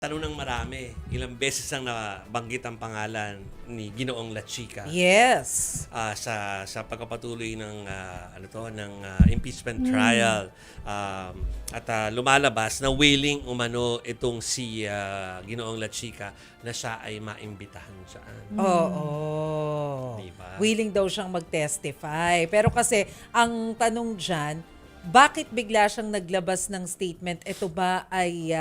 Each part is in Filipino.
Tanong ng marami, ilang beses ang nabanggit ang pangalan ni Ginoong La Chica Yes. sa pagpapatuloy ng impeachment trial. At lumalabas na willing umano itong si Ginoong La Chica na siya ay maimbitahan saan. Oo. Diba? Willing daw siyang mag-testify. Pero kasi, ang tanong dyan, bakit bigla siyang naglabas ng statement? Ito ba ay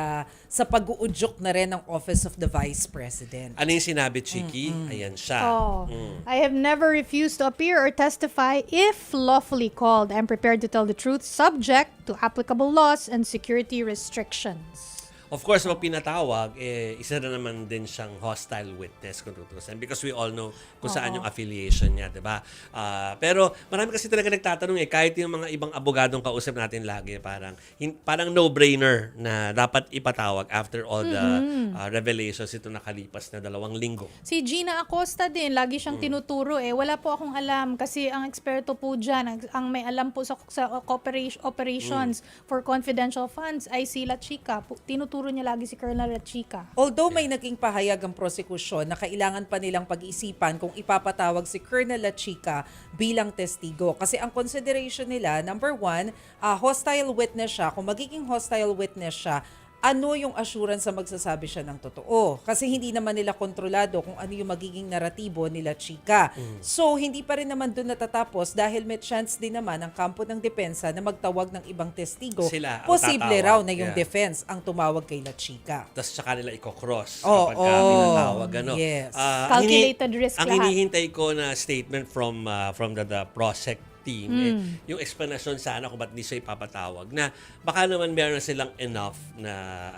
sa pag-uudyok na rin ng Office of the Vice President? Ano yung sinabi, Chiki? Ayan siya. I have never refused to appear or testify if lawfully called. I'm prepared to tell the truth subject to applicable laws and security restrictions. Of course, pag pinatawag, isa na naman din siyang hostile witness kung tutusin because we all know kung saan yung affiliation niya, di ba? Pero marami kasi talaga nagtatanong kahit yung mga ibang abogadong kausap natin lagi, parang no-brainer na dapat ipatawag after all the revelations ito nakalipas na 2 linggo. Si Gina Acosta din, lagi siyang tinuturo Wala po akong alam kasi ang eksperto po dyan, ang may alam po sa operations for confidential funds ay si La Chica. Tinuturo niya lagi si Colonel La Chica. Although may naging pahayag ang prosekusyon na kailangan pa nilang pag-isipan kung ipapatawag si Colonel La Chica bilang testigo. Kasi ang consideration nila, number 1, hostile witness siya. Kung magiging hostile witness siya, ano yung assurance sa magsasabi siya ng totoo? Kasi hindi naman nila kontrolado kung ano yung magiging naratibo nila Chica. So, hindi pa rin naman doon natatapos dahil may chance din naman ang kampo ng depensa na magtawag ng ibang testigo. Sila ang Posible tatawag. raw na yung Yeah. defense ang tumawag kay La Chica. Tapos tsaka nila i-cross Oo, kapag pinatawag. yes. Calculated risk ang lahat. hinihintay ko na statement from the prosec team, yung explanation sana kung ba't hindi siya ipapatawag, na baka naman meron na silang enough na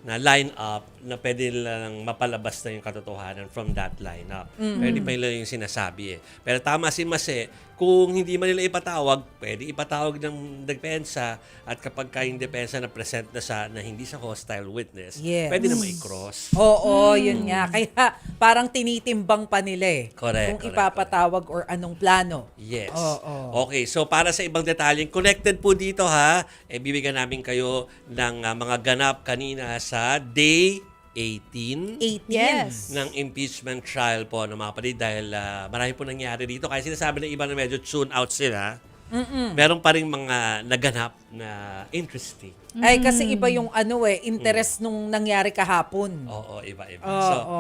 na line up na pwede lang mapalabas na yung katotohanan from that line up. Pero hindi pa nila yung sinasabi Pero tama si Mase, kung hindi man nila ipatawag, pwede ipatawag ng depensa at kapag yung depensa na present na siya na hindi sa hostile witness, Yes. pwede na i-cross. Oo, yun nga. Kaya parang tinitimbang pa nila Correct, kung ipapatawag or anong plano. Yes. Oo. Okay, so para sa ibang detalyeng connected po dito bibigyan namin kayo ng mga ganap kanina sa day 18 18. Yes. ng impeachment trial po ng mga kapatid dahil marami po nangyari dito. Kaya sinasabi ng iba na medyo tune out sila. Meron pa rin mga naganap na interesting. Ay, kasi iba yung interest nung nangyari kahapon. Oo, iba-iba. Oo. So,